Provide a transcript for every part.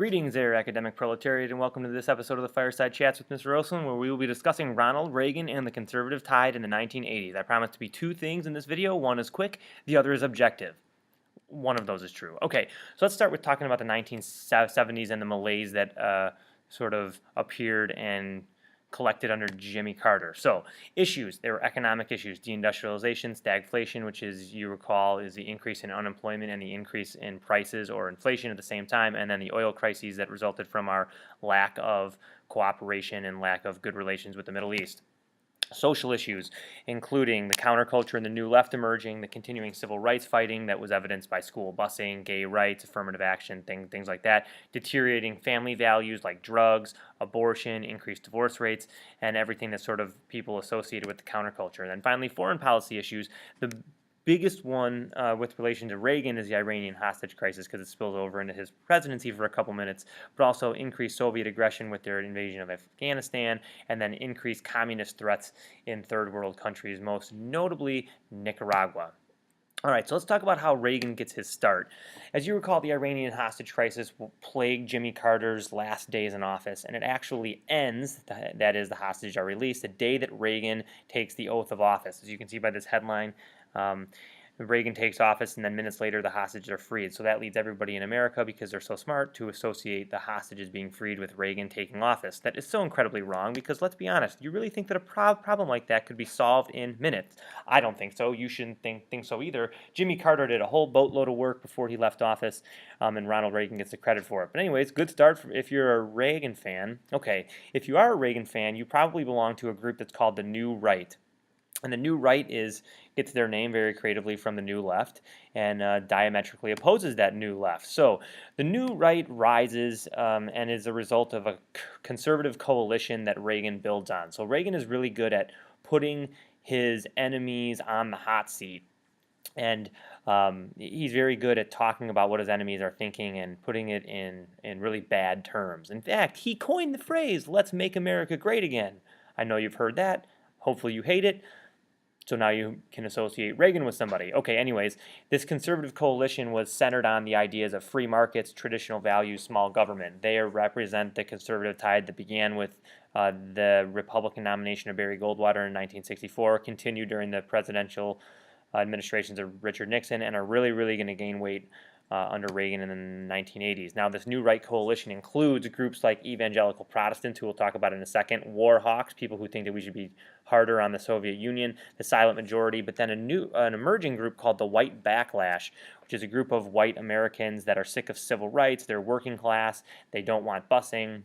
Greetings there, academic proletariat, and welcome to this episode of the Fireside Chats with Mr. Olson, where we will be discussing Ronald Reagan and the conservative tide in the 1980s. I promise to be two things in this video. One is quick, the other is objective. One of those is true. Okay, so let's start with talking about the 1970s and the malaise that sort of appeared and collected under Jimmy Carter. So, issues. There were economic issues, deindustrialization, stagflation, which is, you recall, is the increase in unemployment and the increase in prices or inflation at the same time, and then the oil crises that resulted from our lack of cooperation and lack of good relations with the Middle East. Social issues, including the counterculture and the new left emerging, the continuing civil rights fighting that was evidenced by school busing, gay rights, affirmative action, things like that, deteriorating family values like drugs, abortion, increased divorce rates, and everything that sort of people associated with the counterculture. And then finally, foreign policy issues. The biggest one with relation to Reagan is the Iranian hostage crisis, because it spills over into his presidency for a couple minutes, but also increased Soviet aggression with their invasion of Afghanistan, and then increased communist threats in third world countries, most notably Nicaragua. All right, so let's talk about how Reagan gets his start. As you recall, the Iranian hostage crisis plagued Jimmy Carter's last days in office, and it actually ends, that is, the hostages are released, the day that Reagan takes the oath of office. As you can see by this headline, Reagan takes office, and then minutes later the hostages are freed. So that leads everybody in America, because they're so smart, to associate the hostages being freed with Reagan taking office. That is so incredibly wrong, because let's be honest, you really think that a problem like that could be solved in minutes? I don't think so. You shouldn't think so either. Jimmy Carter did a whole boatload of work before he left office, and Ronald Reagan gets the credit for it. But anyways, good start if you're a Reagan fan. Okay, if you are a Reagan fan, you probably belong to a group that's called the New Right. And the New Right gets their name very creatively from the New Left, and diametrically opposes that New Left. So the New Right rises and is a result of a conservative coalition that Reagan builds on. So Reagan is really good at putting his enemies on the hot seat. And he's very good at talking about what his enemies are thinking and putting it in really bad terms. In fact, he coined the phrase, "Let's make America great again." I know you've heard that. Hopefully you hate it. So now you can associate Reagan with somebody. Okay, anyways, this conservative coalition was centered on the ideas of free markets, traditional values, small government. They represent the conservative tide that began with the Republican nomination of Barry Goldwater in 1964, continued during the presidential administrations of Richard Nixon, and are really going to gain weight under Reagan in the 1980s. Now, this New Right coalition includes groups like evangelical Protestants, who we'll talk about in a second, war hawks, people who think that we should be harder on the Soviet Union, the silent majority, but then an emerging group called the White Backlash, which is a group of white Americans that are sick of civil rights, they're working class, they don't want busing,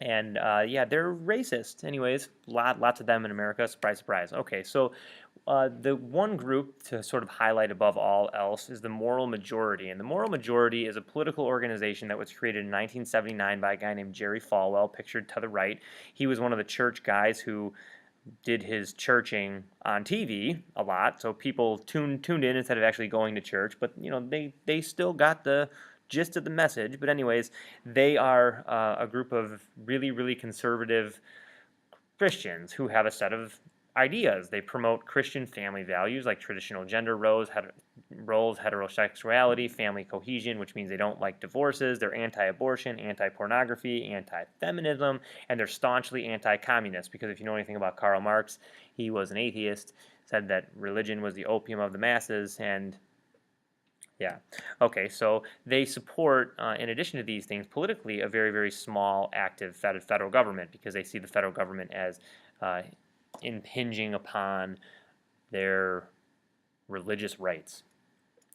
and yeah, they're racist. Anyways, lots of them in America, surprise, surprise. Okay, so the one group to sort of highlight above all else is the Moral Majority. And the Moral Majority is a political organization that was created in 1979 by a guy named Jerry Falwell, pictured to the right. He was one of the church guys who did his churching on TV a lot, so people tuned in instead of actually going to church. But you know, they still got the gist of the message. But anyways, they are a group of really conservative Christians who have a set of ideas. They promote Christian family values like traditional gender roles, heterosexuality, family cohesion, which means they don't like divorces. They're anti-abortion, anti-pornography, anti-feminism, and they're staunchly anti-communist, because if you know anything about Karl Marx, he was an atheist, said that religion was the opium of the masses, and yeah. Okay, so they support, in addition to these things, politically, a very small, active federal government, because they see the federal government as impinging upon their religious rights.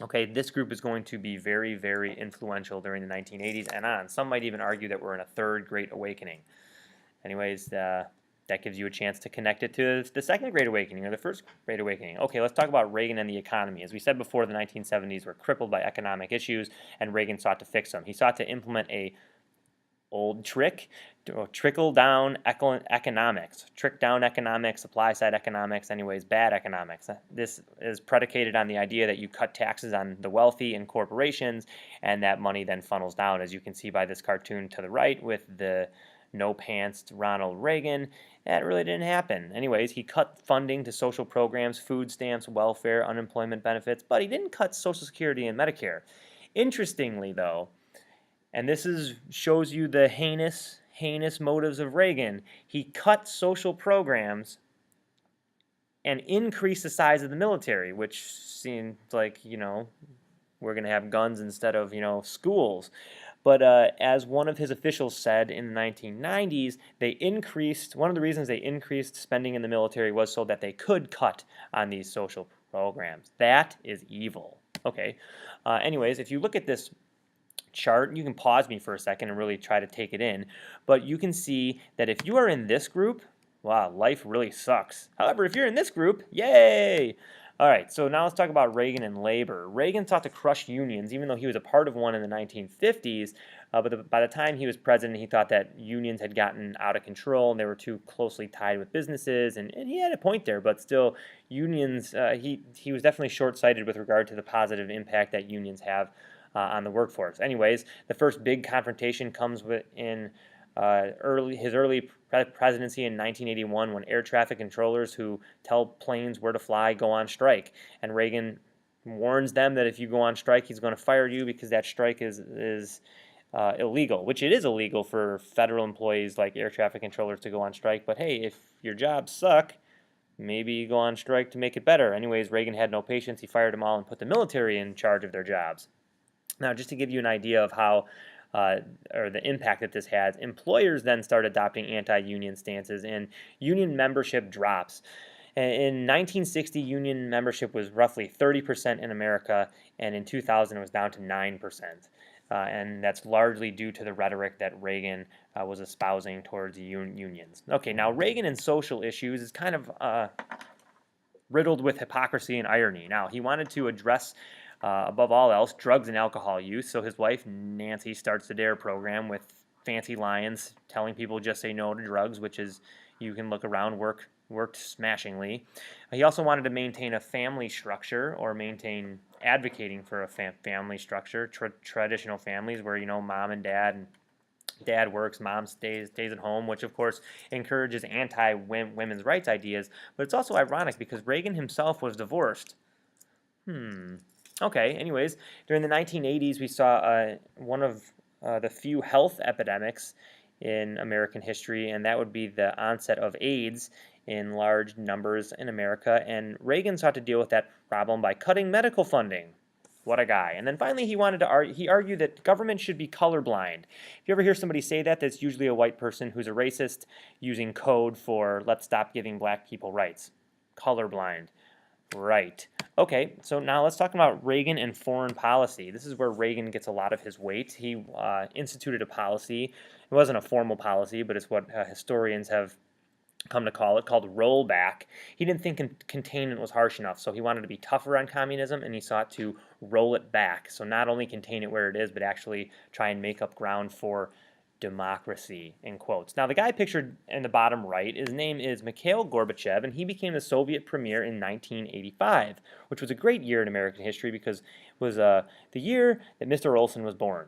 Okay, this group is going to be very influential during the 1980s and on. Some might even argue that we're in a third Great Awakening. Anyways, that gives you a chance to connect it to the Second Great Awakening or the First Great Awakening. Okay, let's talk about Reagan and the economy. As we said before, the 1970s were crippled by economic issues, and Reagan sought to fix them. He sought to implement a old trick, trickle-down economics, trick-down economics, supply-side economics, anyways, bad economics. This is predicated on the idea that you cut taxes on the wealthy and corporations, and that money then funnels down, as you can see by this cartoon to the right with the no-pants Ronald Reagan. That really didn't happen. Anyways, he cut funding to social programs, food stamps, welfare, unemployment benefits, but he didn't cut Social Security and Medicare. Interestingly, though, And this shows you the heinous motives of Reagan. He cut social programs and increased the size of the military, which seemed like, we're going to have guns instead of, schools. But as one of his officials said in the 1990s, one of the reasons they increased spending in the military was so that they could cut on these social programs. That is evil. Okay. Anyways, if you look at this chart, you can pause me for a second and really try to take it in, but you can see that if you are in this group, wow, life really sucks. However, if you're in this group, yay! All right, so now let's talk about Reagan and Labor. Reagan sought to crush unions, even though he was a part of one in the 1950s, but by the time he was president, he thought that unions had gotten out of control and they were too closely tied with businesses, and he had a point there, but still, unions, he was definitely short-sighted with regard to the positive impact that unions have on the workforce. Anyways, the first big confrontation comes in his early presidency in 1981, when air traffic controllers who tell planes where to fly go on strike, and Reagan warns them that if you go on strike, he's going to fire you because that strike is illegal, which it is illegal for federal employees like air traffic controllers to go on strike. But hey, if your jobs suck, maybe you go on strike to make it better. Anyways, Reagan had no patience. He fired them all and put the military in charge of their jobs. Now, just to give you an idea of how, or the impact that this has, employers then start adopting anti-union stances, and union membership drops. In 1960, union membership was roughly 30% in America, and in 2000 it was down to 9%. And that's largely due to the rhetoric that Reagan was espousing towards unions. Okay, now Reagan and social issues is kind of riddled with hypocrisy and irony. Now, he wanted to address above all else, drugs and alcohol use. So his wife, Nancy, starts the DARE program with fancy lines telling people just say no to drugs, which is, you can look around, worked smashingly. He also wanted to maintain a family structure, or advocating for a family structure, traditional families where, mom and dad works, mom stays at home, which of course encourages anti-women's rights ideas. But it's also ironic because Reagan himself was divorced. Okay, anyways, during the 1980s, we saw one of the few health epidemics in American history, and that would be the onset of AIDS in large numbers in America, and Reagan sought to deal with that problem by cutting medical funding. What a guy. And then finally, he argued that government should be colorblind. If you ever hear somebody say that, that's usually a white person who's a racist using code for let's stop giving black people rights. Colorblind. Right. Okay, so now let's talk about Reagan and foreign policy. This is where Reagan gets a lot of his weight. He instituted a policy. It wasn't a formal policy, but it's what historians have come to call it, called rollback. He didn't think containment was harsh enough, so he wanted to be tougher on communism, and he sought to roll it back. So not only contain it where it is, but actually try and make up ground for democracy, in quotes. Now, the guy pictured in the bottom right, his name is Mikhail Gorbachev, and he became the Soviet premier in 1985, which was a great year in American history because it was the year that Mr. Olson was born.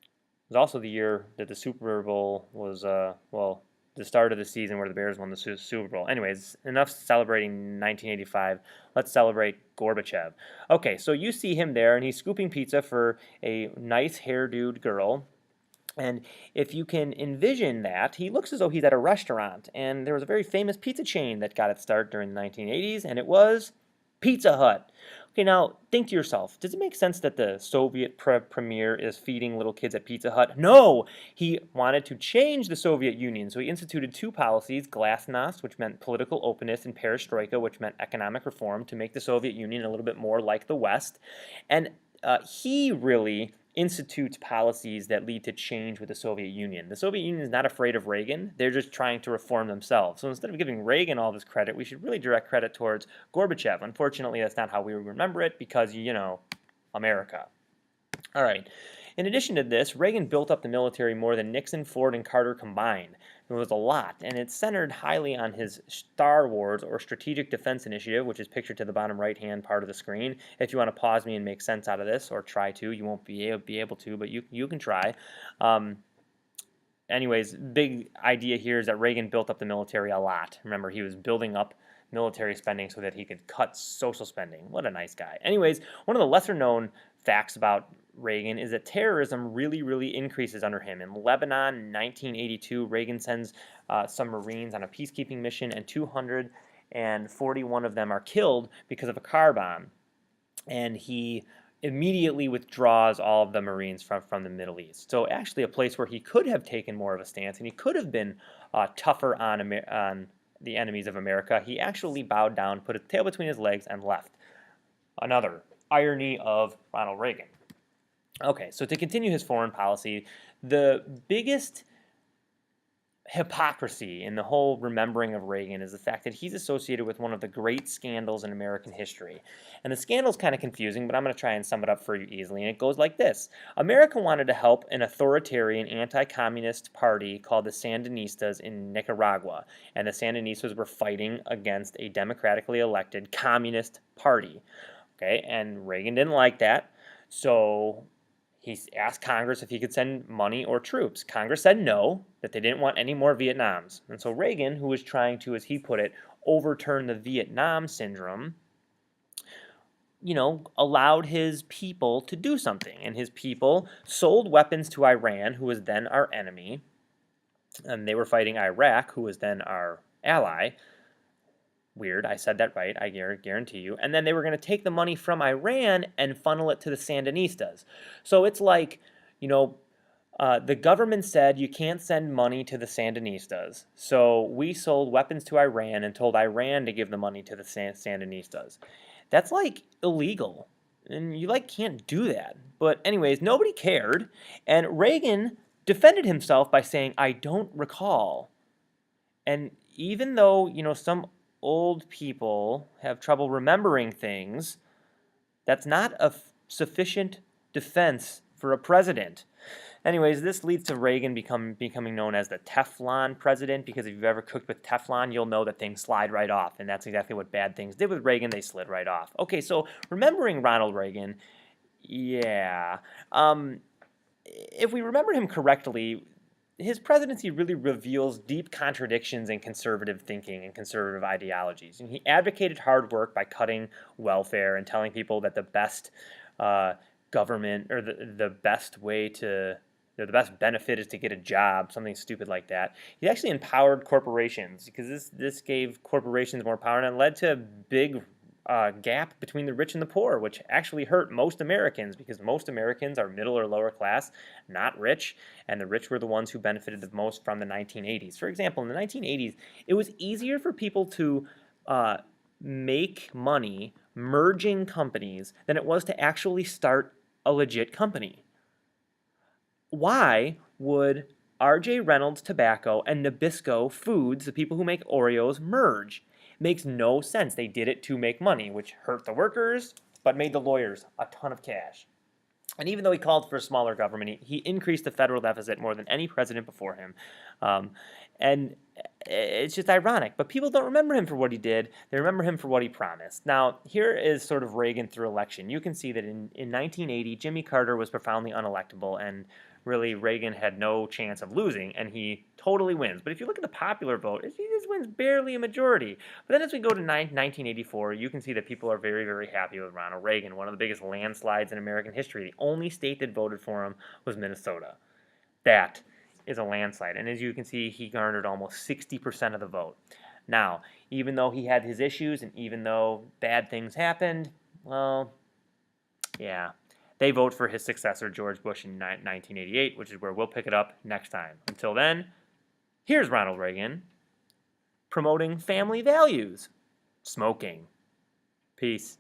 It was also the year that the Super Bowl was, the start of the season where the Bears won the Super Bowl. Anyways, enough celebrating 1985. Let's celebrate Gorbachev. Okay, so you see him there, and he's scooping pizza for a nice hairdoed girl. And if you can envision that, he looks as though he's at a restaurant. And there was a very famous pizza chain that got its start during the 1980s, and it was Pizza Hut. Okay, now think to yourself, does it make sense that the Soviet premier is feeding little kids at Pizza Hut? No! He wanted to change the Soviet Union, so he instituted two policies, glasnost, which meant political openness, and perestroika, which meant economic reform, to make the Soviet Union a little bit more like the West. And he really institutes policies that lead to change with the Soviet Union. The Soviet Union is not afraid of Reagan. They're just trying to reform themselves. So instead of giving Reagan all this credit, we should really direct credit towards Gorbachev. Unfortunately, that's not how we remember it because, America. All right. In addition to this, Reagan built up the military more than Nixon, Ford, and Carter combined. It was a lot, and it centered highly on his Star Wars, or Strategic Defense Initiative, which is pictured to the bottom right-hand part of the screen. If you want to pause me and make sense out of this, or try to, you won't be able to, but you can try. Anyways, big idea here is that Reagan built up the military a lot. Remember, he was building up military spending so that he could cut social spending. What a nice guy. Anyways, one of the lesser known facts about Reagan is that terrorism really increases under him. In Lebanon in 1982, Reagan sends some Marines on a peacekeeping mission, and 241 of them are killed because of a car bomb. And he immediately withdraws all of the Marines from the Middle East. So actually a place where he could have taken more of a stance and he could have been tougher on the enemies of America, he actually bowed down, put his tail between his legs, and left. Another irony of Ronald Reagan. Okay, so to continue his foreign policy, the biggest hypocrisy in the whole remembering of Reagan is the fact that he's associated with one of the great scandals in American history. And the scandal's kind of confusing, but I'm going to try and sum it up for you easily. And it goes like this. America wanted to help an authoritarian anti-communist party called the Sandinistas in Nicaragua. And the Sandinistas were fighting against a democratically elected communist party. Okay, and Reagan didn't like that. So he asked Congress if he could send money or troops. Congress said no, that they didn't want any more Vietnams. And so Reagan, who was trying to, as he put it, overturn the Vietnam syndrome, allowed his people to do something. And his people sold weapons to Iran, who was then our enemy. And they were fighting Iraq, who was then our ally. Weird, I said that right, I guarantee you. And then they were going to take the money from Iran and funnel it to the Sandinistas. So it's like, the government said you can't send money to the Sandinistas. So we sold weapons to Iran and told Iran to give the money to the Sandinistas. That's like illegal. And you can't do that. But anyways, nobody cared. And Reagan defended himself by saying, I don't recall. And even though, some old people have trouble remembering things, that's not a sufficient defense for a president. Anyways, this leads to Reagan becoming known as the Teflon president, because if you've ever cooked with Teflon, you'll know that things slide right off, and that's exactly what bad things did with Reagan. They slid right off. Okay, so remembering Ronald Reagan, yeah. If we remember him correctly, his presidency really reveals deep contradictions in conservative thinking and conservative ideologies. And he advocated hard work by cutting welfare and telling people that the best government, or the best way to, the best benefit is to get a job, something stupid like that. He actually empowered corporations, because this gave corporations more power, and it led to a big gap between the rich and the poor, which actually hurt most Americans, because most Americans are middle or lower class, not rich, and the rich were the ones who benefited the most from the 1980s. For example, in the 1980s, it was easier for people to make money merging companies than it was to actually start a legit company. Why would R.J. Reynolds Tobacco and Nabisco Foods, the people who make Oreos, merge? Makes no sense. They did it to make money, which hurt the workers, but made the lawyers a ton of cash. And even though he called for a smaller government, he increased the federal deficit more than any president before him. And it's just ironic. But people don't remember him for what he did. They remember him for what he promised. Now, here is sort of Reagan through election. You can see that in 1980, Jimmy Carter was profoundly unelectable, and really Reagan had no chance of losing, and he totally wins. But if you look at the popular vote, he just wins barely a majority. But then as we go to 1984, you can see that people are very happy with Ronald Reagan, one of the biggest landslides in American history. The only state that voted for him was Minnesota. That is a landslide. And as you can see, he garnered almost 60% of the vote. Now, even though he had his issues, and even though bad things happened, well, yeah, they vote for his successor, George Bush, in 1988, which is where we'll pick it up next time. Until then, here's Ronald Reagan promoting family values. Smoking. Peace.